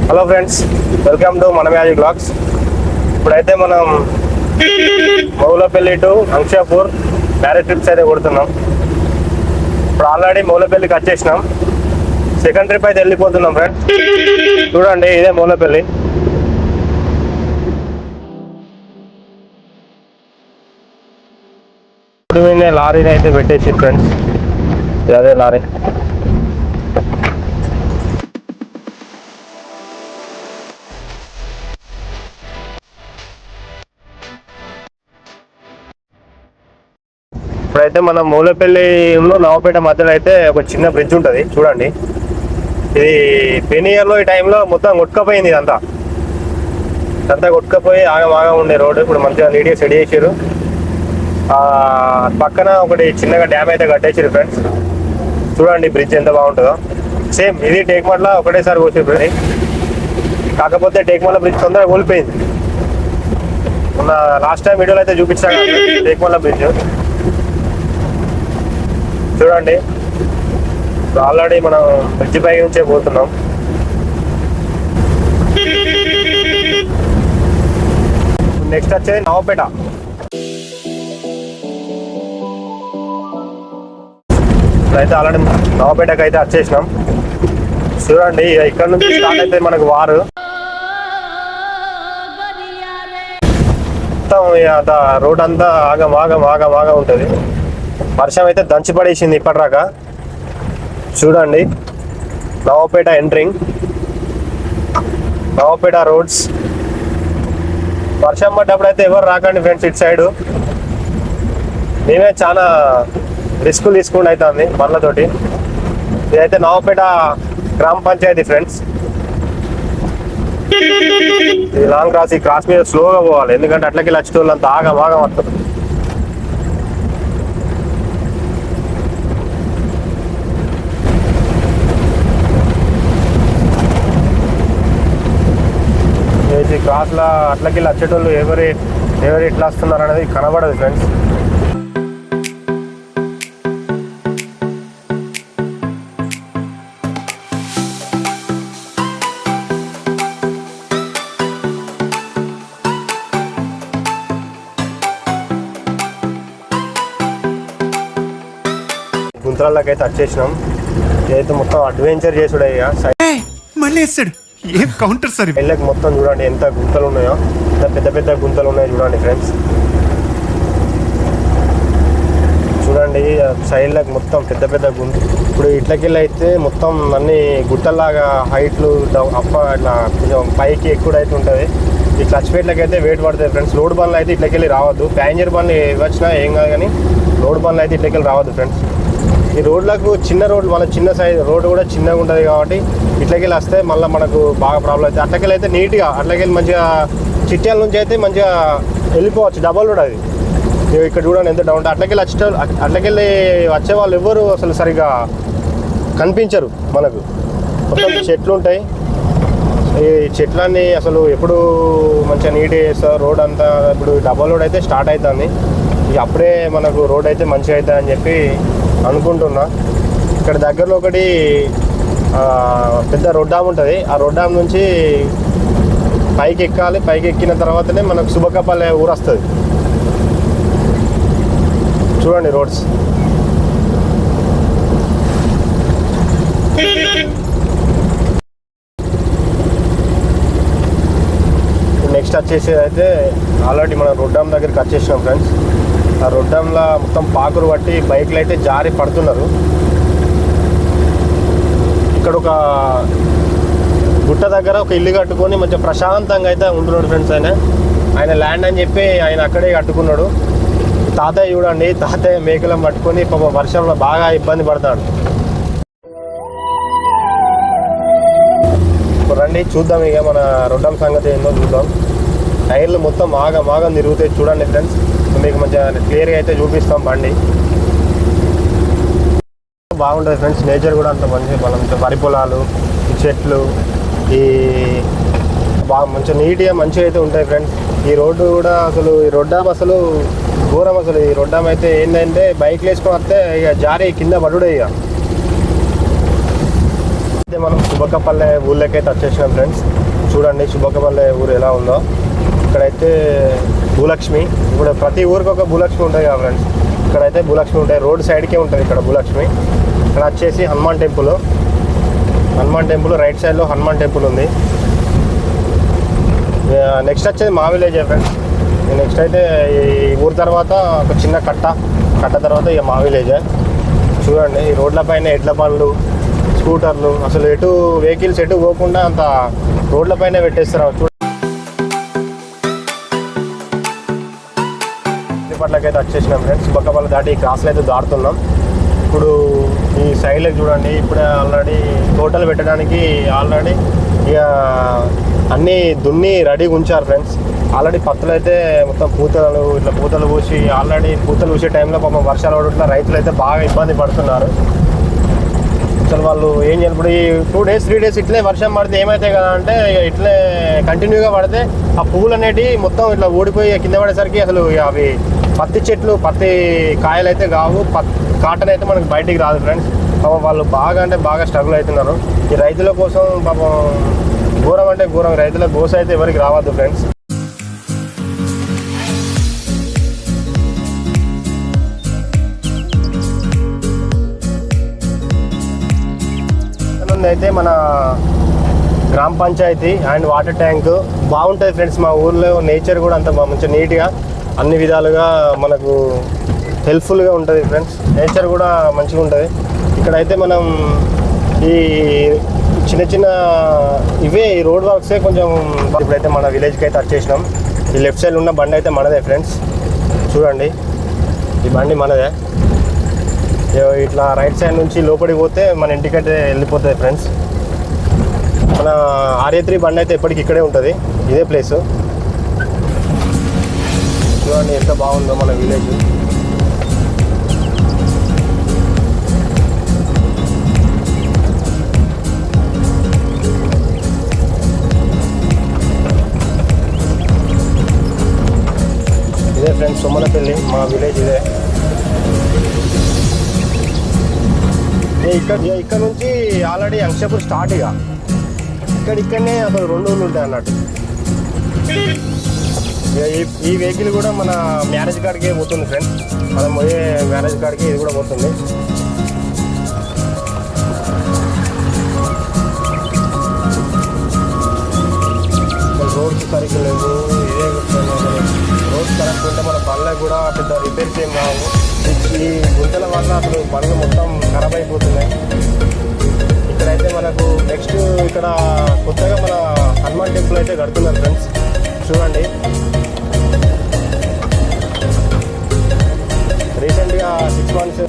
Hello friends, welcome to మన magic blogs. ఇప్పుడైతే మనం మౌలపల్లి టు అంక్షాపూర్ మ్యారేజ్ ట్రిప్స్ అయితే కొడుతున్నాం. ఇప్పుడు ఆల్రెడీ మౌలపల్లికి వచ్చేసినాం. సెకండ్ ట్రిప్ అయితే వెళ్ళిపోతున్నాం ఫ్రెండ్స్. చూడండి, ఇదే మౌలపల్లి. ఇప్పుడు లారీని అయితే పెట్టేసి ఫ్రెండ్స్, అదే లారీ. ఇప్పుడైతే మనం మౌలపల్లి నవాపేట మధ్యలో అయితే ఒక చిన్న బ్రిడ్జ్ ఉంటుంది చూడండి. ఇది పెనియర్లో ఈ టైంలో మొత్తం కొట్టుకపోయింది. ఇదంతా కొట్టుకపోయి ఆగం ఉండే రోడ్డు ఇప్పుడు మంచిగా నీట్గా సెట్ చేసారు. పక్కన ఒకటి చిన్నగా డ్యామ్ అయితే కట్టేసారు ఫ్రెండ్స్. చూడండి బ్రిడ్జ్ ఎంత బాగుంటుందో. సేమ్ ఇది టేక్మట్ల ఒకటేసారి కోసారు. కాకపోతే టేక్మట్ల బ్రిడ్జ్ తొందరగా కూలిపోయింది. మొన్న లాస్ట్ టైం వీడియోలో అయితే చూపించాను టేక్మట్ల బ్రిడ్జ్. చూడండి, ఆల్రెడీ మనం బ్రిడ్జ్ పై నుంచే పోతున్నాం. నెక్స్ట్ వచ్చేది నవాపేట. అయితే ఆల్రెడీ నవాపేటకి అయితే వచ్చేసినాం. చూడండి, ఇక్కడ నుంచి స్టార్ట్ అయితే మనకు వారు మొత్తం రోడ్ అంతా ఆగం ఉంటుంది. వర్షం అయితే దంచి పడేసింది ఇప్పటిదాకా. చూడండి, నవాపేట ఎంట్రింగ్, నవాపేట రోడ్స్. వర్షం పడ్డప్పుడు అయితే ఎవరు రాకండి ఫ్రెండ్స్ ఇటు సైడు. మేమే చాలా రిస్కులు తీసుకుంటూ అవుతుంది బండ్లతోటి. ఇదైతే నవాపేట గ్రామ పంచాయతీ ఫ్రెండ్స్. ఇది లాంగ్ క్రాస్. ఈ క్రాస్ మీద స్లోగా పోవాలి, ఎందుకంటే అట్లకి వచ్చేటోళ్ళు అంత ఆగం వస్తుంది. క్రాస్లో అట్లకి వచ్చేటోళ్ళు ఎవరు ఎట్లా వస్తున్నారు అనేది కనబడదు ఫ్రెండ్స్. గుంతలకి అయితే వచ్చేసినాం. ఇదైతే మొత్తం అడ్వెంచర్ చేసుడే. మళ్ళీ వేస్తాడు ఏం కౌంటర్ సార్. ఇళ్ళకి మొత్తం చూడండి ఎంత గుంతలు ఉన్నాయో, ఎంత పెద్ద గుంతలు ఉన్నాయో చూడండి ఫ్రెండ్స్. చూడండి సైడ్లకు మొత్తం పెద్ద గుంత. ఇప్పుడు ఇట్లకెళ్ళి అయితే మొత్తం అన్ని గుట్టల్లాగా హైట్లు ఇట్లా కొంచెం పైకి ఎక్కువ అయితే ఉంటుంది. ఈ క్లచ్పేట్లకి అయితే వెయిట్ పడుతుంది ఫ్రెండ్స్. లోడ్ బండ్లు అయితే ఇట్లకెళ్ళి రావద్దు. ప్యాసింజర్ బండ్లు వచ్చినా ఏం కాదు, కానీ లోడ్ బండ్లు అయితే ఇట్లకెళ్ళి రావద్దు ఫ్రెండ్స్. ఈ రోడ్లకు చిన్న రోడ్లు, మళ్ళీ చిన్న సైజ్ రోడ్డు కూడా చిన్నగా ఉంటుంది కాబట్టి ఇట్లకెళ్ళి వస్తే మళ్ళీ మనకు బాగా ప్రాబ్లం అవుతుంది. అట్లకెళ్ళి అయితే నీట్గా అట్లకెళ్ళి మంచిగా చిట్యాల నుంచి అయితే మంచిగా వెళ్ళిపోవచ్చు. డబల్ రోడ్ అది. ఇక్కడ చూడండి ఎంత డౌన్. అట్లకెళ్ళి వచ్చే వాళ్ళు ఎవరు అసలు సరిగా కనిపించరు మనకు. మొత్తం చెట్లు ఉంటాయి. ఈ చెట్లన్నీ అసలు ఎప్పుడు మంచిగా నీట్గా చేస్తారు రోడ్ అంతా. ఇప్పుడు డబల్ రోడ్ అయితే స్టార్ట్ అవుతుంది. ఇక అప్పుడే మనకు రోడ్ అయితే మంచిగా అవుతుంది అని చెప్పి అనుకుంటున్నా. ఇక్కడ దగ్గరలో ఒకటి పెద్ద రోడ్ డామ్ ఉంటుంది. ఆ రోడ్ డామ్ నుంచి పైకి ఎక్కాలి. పైకి ఎక్కిన తర్వాతనే మనకు సుబకపల్లె ఊరు వస్తుంది. చూడండి రోడ్స్. నెక్స్ట్ వచ్చేసి అయితే ఆల్రెడీ మనం రోడ్ డామ్ దగ్గరికి వచ్చేసినాం ఫ్రెండ్స్. ఆ రోడ్ డామ్లో మొత్తం పాకురు పట్టి బైక్లు అయితే జారి పడుతున్నారు. ఇక్కడ ఒక గుట్ట దగ్గర ఒక ఇల్లు కట్టుకొని మంచిగా ప్రశాంతంగా అయితే ఉంటున్నాడు ఫ్రెండ్స్. ఆయన ల్యాండ్ అని చెప్పి ఆయన అక్కడే కట్టుకున్నాడు. తాతయ్య చూడండి, తాతయ్య మేకలను పట్టుకొని పాప వర్షంలో బాగా ఇబ్బంది పడతాడు. రండి చూద్దాం ఇక మన రొడ్డం సంగతి ఏందో చూద్దాం. టైర్లు మొత్తం ఆగం తిరుగుతాయి చూడండి ఫ్రెండ్స్. మీకు మంచిగా క్లియర్గా అయితే చూపిస్తాం బండి. బాగుంటుంది ఫ్రెండ్స్. నేచర్ కూడా అంత మంచిగా వరి పొలాలు, ఈ చెట్లు, ఈ బాగా మంచిగా నీట్గా మంచిగా అయితే ఉంటాయి ఫ్రెండ్స్. ఈ రోడ్డు కూడా అసలు ఈ రొడ్డాం అసలు ఘోరం. అసలు ఈ రొడ్డాం అయితే ఏంటంటే బైక్లు వేసుకొని వస్తే ఇక జారి కింద పడుడే. ఇక ఇప్పుడైతే మనం శుభకపల్లె ఊళ్ళకైతే వచ్చేసినాం ఫ్రెండ్స్. చూడండి శుభకపల్లె ఊరు ఎలా ఉందో. ఇక్కడైతే భూలక్ష్మి, ఇప్పుడు ప్రతి ఊరికి ఒక భూలక్ష్మి ఉంటుంది కదా ఫ్రెండ్స్. ఇక్కడైతే భూలక్ష్మి ఉంటాయి, రోడ్ సైడ్కే ఉంటుంది ఇక్కడ భూలక్ష్మి. ఇక్కడ వచ్చేసి హనుమాన్ టెంపుల్ రైట్ సైడ్లో హనుమాన్ టెంపుల్ ఉంది. నెక్స్ట్ వచ్చేది మా విలేజ్ ఫ్రెండ్స్. నెక్స్ట్ అయితే ఈ ఊరు తర్వాత ఒక చిన్న కట్ట తర్వాత ఇక మా విలేజే. చూడండి ఈ రోడ్ల పైన ఎడ్ల బండ్లు, స్కూటర్లు, అసలు ఎటు వెహికల్స్ ఎటు పోకుండా అంత రోడ్ల పైన పెట్టేస్తారు. పట్లకైతే వచ్చేసినాం ఫ్రెండ్స్. శుభకపల్లె దాటి ఈ క్రాస్లో అయితే దాటుతున్నాం. ఇప్పుడు ఈ సైడ్లోకి చూడండి, ఇప్పుడే ఆల్రెడీ తోటలు పెట్టడానికి ఆల్రెడీ ఇక అన్నీ దున్ని రెడీగా ఉంచారు ఫ్రెండ్స్. ఆల్రెడీ పత్తులు అయితే మొత్తం పూతలు పూసి ఆల్రెడీ పూతలు పూసే టైంలో పాపం వర్షాలు పడుతున్న రైతులు అయితే బాగా ఇబ్బంది పడుతున్నారు. అసలు వాళ్ళు ఏం చేయాలి, ఇప్పుడు ఈ 2 days 3 days ఇట్లే వర్షం పడితే ఏమవుతాయి కదా అంటే ఇట్లే కంటిన్యూగా పడితే ఆ పువ్వులు అనేటివి మొత్తం ఇట్లా ఓడిపోయి కింద పడేసరికి అసలు అవి పత్తి కాయలు అయితే కావు, కాటన్ అయితే మనకు బయటికి రాదు ఫ్రెండ్స్. పాపం వాళ్ళు బాగా అంటే బాగా స్ట్రగుల్ అవుతున్నారు. ఈ రైతుల కోసం పాపం ఘోరం అంటే ఘోరం. రైతుల గోస అయితే ఎవరికి రావద్దు ఫ్రెండ్స్. అయితే మన గ్రామ పంచాయతీ అండ్ వాటర్ ట్యాంక్ బాగుంటుంది ఫ్రెండ్స్. మా ఊర్లో నేచర్ కూడా అంత మంచిగా నీట్గా అన్ని విధాలుగా మనకు హెల్ప్ఫుల్గా ఉంటుంది ఫ్రెండ్స్. నేచర్ కూడా మంచిగా ఉంటుంది. ఇక్కడైతే మనం ఈ చిన్న ఇవే ఈ రోడ్ వర్క్సే కొంచెం. ఇప్పుడైతే మన విలేజ్కి అయితే వచ్చేసినాం. ఈ లెఫ్ట్ సైడ్ ఉన్న బండి అయితే మనదే ఫ్రెండ్స్. చూడండి ఈ బండి మనదే. ఇట్లా రైట్ సైడ్ నుంచి లోపలికి పోతే మన ఇంటికైతే వెళ్ళిపోతుంది ఫ్రెండ్స్. మన RA3 బండి అయితే ఎప్పటికి ఇక్కడే ఉంటుంది, ఇదే ప్లేస్. చూడండి ఎంత బాగుందో మన విలేజ్. ఇదే ఫ్రెండ్స్ సొమ్మనపల్లి మా విలేజ్ ఇదే. ఇక్కడ నుంచి ఆల్రెడీ అంక్షపూర్ స్టార్ట్. ఇక్కడనే అసలు 2 ఊళ్ళు ఉంటాయి అన్నట్టు. ఈ వెహికల్ కూడా మన మ్యారేజ్ కార్డ్కే పోతుంది ఫ్రెండ్స్. మనం పోయే మ్యారేజ్ కార్డ్కి ఇది కూడా పోతుంది. రోడ్స్ సరిగ్గా లేవు, ఇదే రోడ్స్ కరెక్ట్ ఉంటే మన బండ్లకు కూడా పెద్ద రిపేర్స్ ఏం కావు. ఈ గుంతల వల్ల అసలు బండ్లు మొత్తం ఖరాబ్ అయిపోతున్నాయి. ఇక్కడైతే మనకు నెక్స్ట్ ఇక్కడ కొత్తగా మన హనుమాన్ టెంపుల్ అయితే కడుతున్నారు ఫ్రెండ్స్. చూడండి రీసెంట్గా 6 months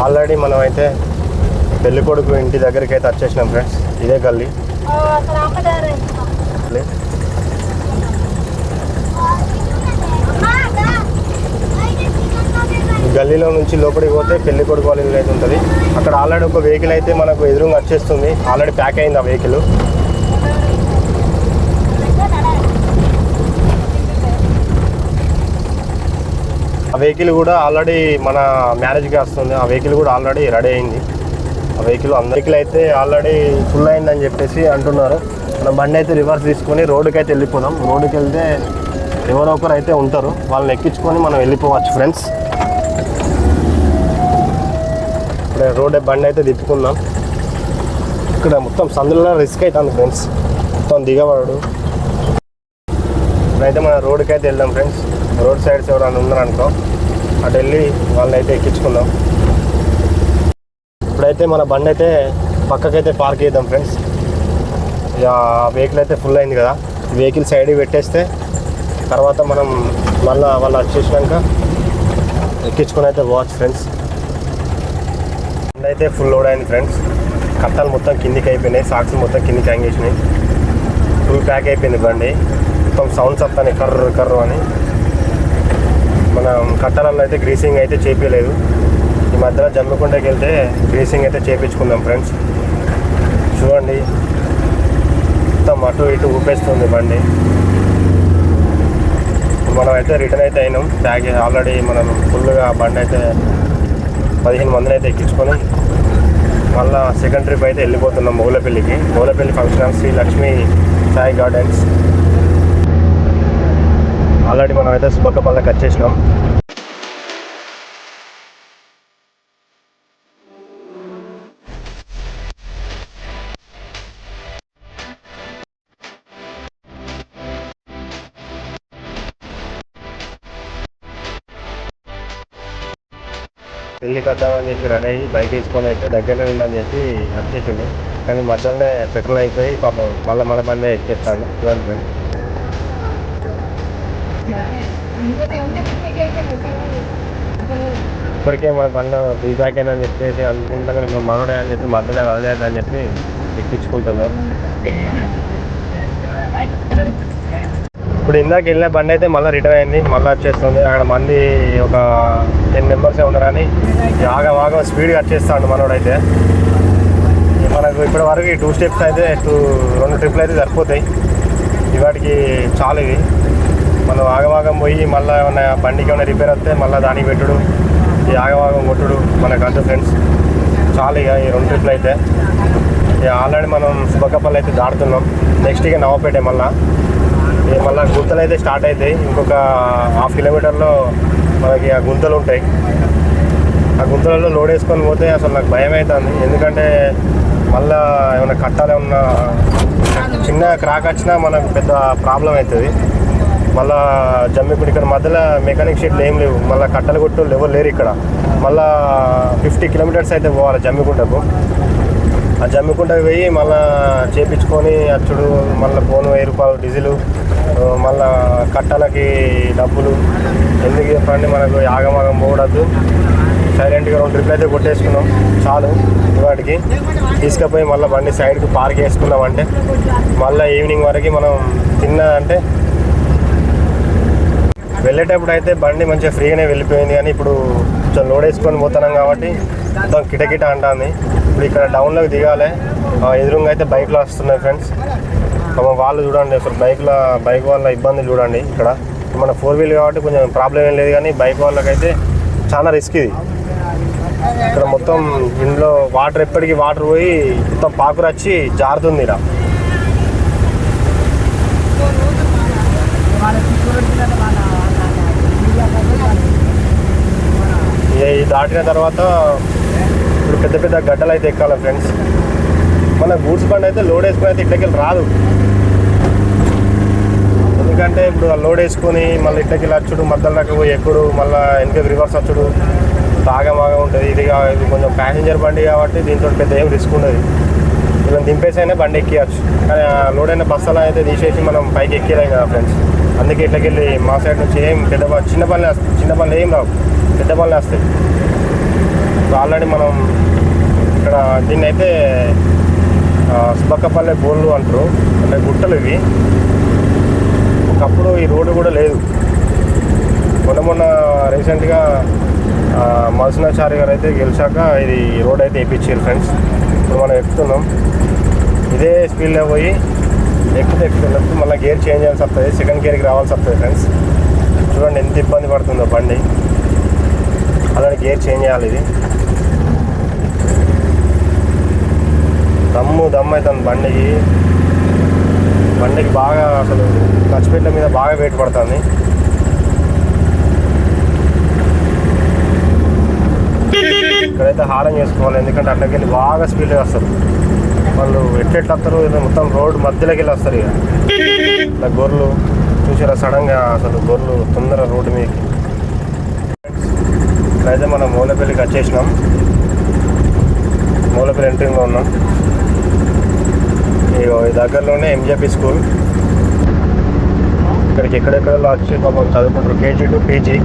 ఆల్రెడీ మనం అయితే పెళ్ళికొడుకు ఇంటి దగ్గరికి అయితే వచ్చేసినాం ఫ్రెండ్స్. ఇదే గల్లీ. గల్లీలో నుంచి లోపలికి పోతే పెళ్ళికొడుకు వాళ్ళ ఇల్లు అయితే ఉంటుంది. అక్కడ ఆల్రెడీ ఒక వెహికల్ అయితే మనకు ఎదురుగా వచ్చేస్తుంది. ఆల్రెడీ ప్యాక్ అయింది ఆ వెహికల్. ఆ వెహికల్ కూడా ఆల్రెడీ మన మ్యారేజ్కి వస్తుంది. ఆ వెహికల్ కూడా ఆల్రెడీ రెడీ అయింది. ఆ వెహికల్ అందరికీ అయితే ఆల్రెడీ ఫుల్ అయిందని చెప్పేసి అంటున్నారు. మనం బండి అయితే రివర్స్ తీసుకొని రోడ్డుకి అయితే వెళ్ళిపోదాం. రోడ్డుకి వెళ్తే ఎవరో ఒకరు అయితే ఉంటారు, వాళ్ళని ఎక్కించుకొని మనం వెళ్ళిపోవచ్చు ఫ్రెండ్స్. ఇప్పుడు రోడ్ బండి అయితే తిప్పుకుందాం. ఇక్కడ మొత్తం సందులో రిస్క్ అవుతుంది ఫ్రెండ్స్, మొత్తం దిగబడు. ఇప్పుడైతే మన రోడ్డుకి అయితే వెళ్దాం ఫ్రెండ్స్. రోడ్ సైడ్స్ ఎవరైనా ఉన్నారనుకో అటు వెళ్ళి వాళ్ళని అయితే ఎక్కించుకుందాం. ఇప్పుడైతే మన బండి అయితే పక్కకైతే పార్క్ చేద్దాం ఫ్రెండ్స్. ఇక వెహికల్ అయితే ఫుల్ అయింది కదా, వెహికల్ సైడ్కి పెట్టేస్తే తర్వాత మనం మళ్ళీ వాళ్ళు వచ్చేసినాక ఎక్కించుకొని అయితే పోవచ్చు ఫ్రెండ్స్. బండి అయితే ఫుల్ లోడ్ అయింది ఫ్రెండ్స్. కట్టాలు మొత్తం కిందికి అయిపోయినాయి, సాక్స్ మొత్తం కిందికి హ్యాంగ్ చేసినాయి. ఫుల్ ప్యాక్ అయిపోయింది బండి. మొత్తం సౌండ్స్ వస్తాయి కర్రు కర్రు అని. మనం కట్టలలో అయితే గ్రీసింగ్ అయితే చేపించలేదు. ఈ మధ్యలో జమ్మికుంటకి వెళ్తే గ్రీసింగ్ అయితే చేపించుకుందాం ఫ్రెండ్స్. చూడండి మొత్తం అటు ఇటు ఊపేస్తుంది బండి. మనం అయితే రిటర్న్ అయితే అయినాం. బ్యాగ్ ఆల్రెడీ మనం ఫుల్గా బండి అయితే 15 మందిని అయితే ఎక్కించుకొని మళ్ళీ సెకండ్ ట్రిప్ అయితే వెళ్ళిపోతున్నాం మౌలపల్లికి. Moulapalli function hall Shri Lakshmi Sai gardens. Already మనం అయితే సుబ్బక్కపల్లికి వచ్చేసినాం. పెళ్ళికి వద్దామని చెప్పి రెడీ అయ్యి బైక్ తీసుకొని అయితే దగ్గరలో ఉందని చెప్పి వచ్చేసిండు. కానీ మధ్యలోనే పెట్రోల్ అయిపోయి పాపం మళ్ళీ మన బండి ఎక్కేస్తాడు. చూడండి ఇప్పటికే మన బండి ఫీడ్బ్యాక్ అయినా అని చెప్పేసి అనుకుంటా, కానీ మనోడే అని చెప్పి మధ్యలో వదిలేదు అని చెప్పి ఎక్కించుకుంటున్నాం. ఇప్పుడు ఇందాక వెళ్ళిన బండి అయితే మళ్ళీ రిటర్న్ అయింది, మళ్ళీ వచ్చేస్తుంది. అక్కడ మంది ఒక 10 మెంబర్సే ఉన్నారని ఆగం స్పీడ్గా వచ్చేస్తాడు మనోడైతే. మనకు ఇప్పటి వరకు ఈ 2 స్టెప్స్ అయితే 2 ట్రిప్లు అయితే సరిపోతాయి. ఇవాటికి చాలు ఇవి. మనం ఆగం పోయి మళ్ళీ ఏమైనా బండికి ఏమైనా రిపేర్ వస్తే మళ్ళీ దానికి పెట్టుడు, ఈ ఆగం కొట్టుడు మనకు అంత ఫ్రెండ్స్ చాలు ఇక ఈ 2 ట్రిప్లు అయితే. ఇక ఆల్రెడీ మనం సుబ్బక్కపల్లి అయితే దాడుతున్నాం. నెక్స్ట్ ఇక నవపేట మళ్ళీ గుంతలు అయితే స్టార్ట్ అవుతాయి. ఇంకొక 1/2 కిలోమీటర్లో మనకి ఆ గుంతలు ఉంటాయి. ఆ గుంతలలో లోడ్ వేసుకొని పోతే అసలు నాకు భయం అవుతుంది. ఎందుకంటే మళ్ళీ ఏమైనా కట్టాలి, ఏమన్నా చిన్న క్రాక్ వచ్చినా మనకు పెద్ద ప్రాబ్లం అవుతుంది. మళ్ళీ జమ్మికుంట ఇక్కడ మధ్యలో మెకానిక్ షెడ్లు ఏం లేవు, మళ్ళీ కట్టలు కొట్టు ఎవరు లేరు ఇక్కడ. మళ్ళీ 50 కిలోమీటర్స్ అయితే పోవాలి జమ్మికుంటకు. ఆ జమ్మికుంటకు పోయి మళ్ళీ చేపించుకొని అచ్చుడు, మళ్ళీ పోను 1000 రూపాయలు డీజిలు, మళ్ళీ కట్టలకి డబ్బులు. ఎందుకు చెప్పండి, మనకు ఆగం పోకూడదు. సైలెంట్గా 2 ట్రిప్లు అయితే కొట్టేసుకున్నాం చాలు. వాటికి తీసుకుపోయి మళ్ళీ బండి సైడ్కి పార్క్ చేసుకున్నామంటే మళ్ళీ ఈవినింగ్ వరకు మనం అంటే వెళ్ళేటప్పుడు అయితే బండి మంచిగా ఫ్రీగానే వెళ్ళిపోయింది. కానీ ఇప్పుడు కొంచెం లోడ్ వేసుకొని పోతున్నాం కాబట్టి మొత్తం కిటకిట అంటుంది. ఇప్పుడు ఇక్కడ డౌన్లోకి దిగాలి. ఎదురుగా అయితే బైక్లో వస్తున్నాయి ఫ్రెండ్స్. వాళ్ళు చూడండి అసలు బైక్ వాళ్ళ ఇబ్బంది చూడండి. ఇక్కడ మన 4 వీల్ కాబట్టి కొంచెం ప్రాబ్లం ఏం లేదు, కానీ బైక్ వాళ్ళకైతే చాలా రిస్క్ ఇది. ఇక్కడ మొత్తం ఇంట్లో వాటర్ ఎప్పటికీ వాటర్ పోయి మొత్తం పాకురు వచ్చి జారుతుంది. ఇక్కడ ఇది దాటిన తర్వాత ఇప్పుడు పెద్ద గడ్డలు అయితే ఎక్కాలి ఫ్రెండ్స్. మన గూడ్స్ బండి అయితే లోడ్ వేసుకొని అయితే ఇట్లకి రాదు. ఎందుకంటే ఇప్పుడు లోడ్ వేసుకొని మళ్ళీ ఇట్లకి వచ్చుడు, మధ్యలోకి పోయి ఎక్కుడు, మళ్ళీ వెనక రివర్స్ వచ్చుడు ఆగం ఉంటుంది. ఇది కొంచెం ప్యాసింజర్ బండి కాబట్టి దీంతో పెద్ద ఏం రిస్క్ ఉండదు. ఇలా దింపేసైనా బండి ఎక్కియచ్చు. కానీ లోడ్ అయిన బస్సులో అయితే తీసేసి మనం పైకి ఎక్కేలేం కదా ఫ్రెండ్స్. అందుకే ఇట్లకి వెళ్ళి మా సైడ్ నుంచి ఏం చిన్న పనులు ఏం రావు, పెద్ద పనులు వస్తాయి. ఆల్రెడీ మనం ఇక్కడ దీన్ని అయితే సుబ్బక్కపల్లి బోళ్ళు అంటారు, అంటే గుట్టలు ఇవి. ఒకప్పుడు ఈ రోడ్డు కూడా లేదు. మొన్న రీసెంట్గా మల్సనాచారి గారు అయితే గెలిచాక ఇది రోడ్ అయితే వేయించారు ఫ్రెండ్స్. ఇప్పుడు మనం ఎక్కుతున్నాం. ఇదే స్పీడ్లో పోయి ఎక్కుతున్నప్పుడు మళ్ళీ గేర్ చేంజ్ చేయాల్సి వస్తుంది, సెకండ్ గేర్కి రావాల్సి వస్తుంది ఫ్రెండ్స్. చూడండి ఎంత ఇబ్బంది పడుతుందో బండి. అలాగే గేర్ చేంజ్ చేయాలి. ఇది దమ్ము అవుతుంది బండికి బాగా. అసలు క్లచ్ పెట్ల మీద బాగా వెయిట్ పడుతుంది. ఇక్కడైతే హారం చేసుకోవాలి, ఎందుకంటే అట్లకి వెళ్ళి బాగా స్పీడ్గా వస్తారు వాళ్ళు. ఎట్లా వస్తారు, మొత్తం రోడ్ మధ్యలోకి వెళ్ళి వస్తారు. ఇక గొర్రెలు చూసారా సడన్గా, అసలు గొర్రెలు తొందర రోడ్డు మీదకి. ఇక్కడైతే మనం మౌలపల్లికి వచ్చేసినాం. మౌలపల్లి ఎంట్రీలో ఉన్నాం. ఈ దగ్గరలోనే ఎంజేపీ స్కూల్. ఇక్కడికి ఎక్కడెక్కడో వచ్చి పాపం చదువుకుంటారు, కేజీ టు పీజీ.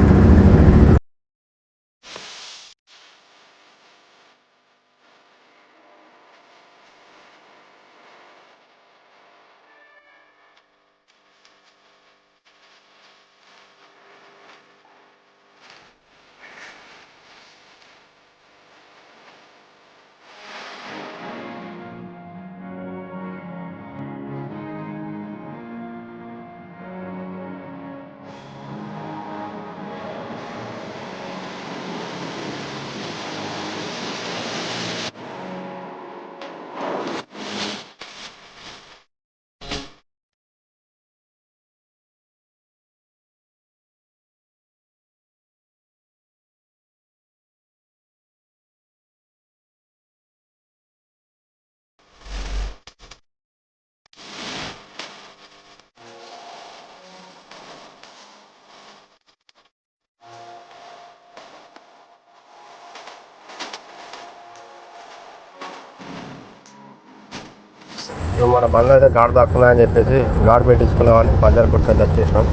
మన బండ్లో అయితే గాడి దాక్కున్నా అని చెప్పేసి గాడి పెట్టించుకున్నామని బజార్ కొట్టుకొని వచ్చేసినాం.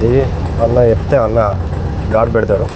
ఇది అన్న చెప్తే అన్న గాడి పెడతాడు.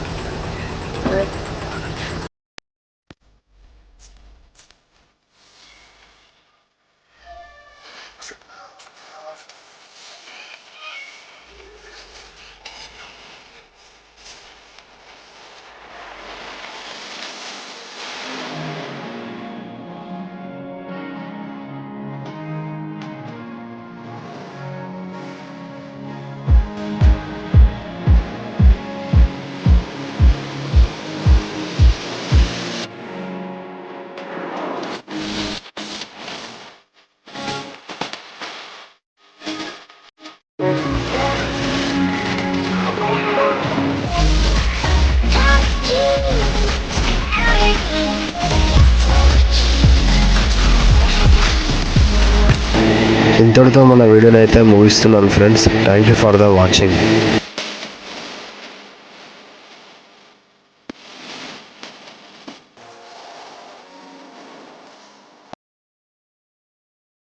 ఇంతటితో మన వీడియోని అయితే ముగిస్తున్నాను friends. Thank you for the watching.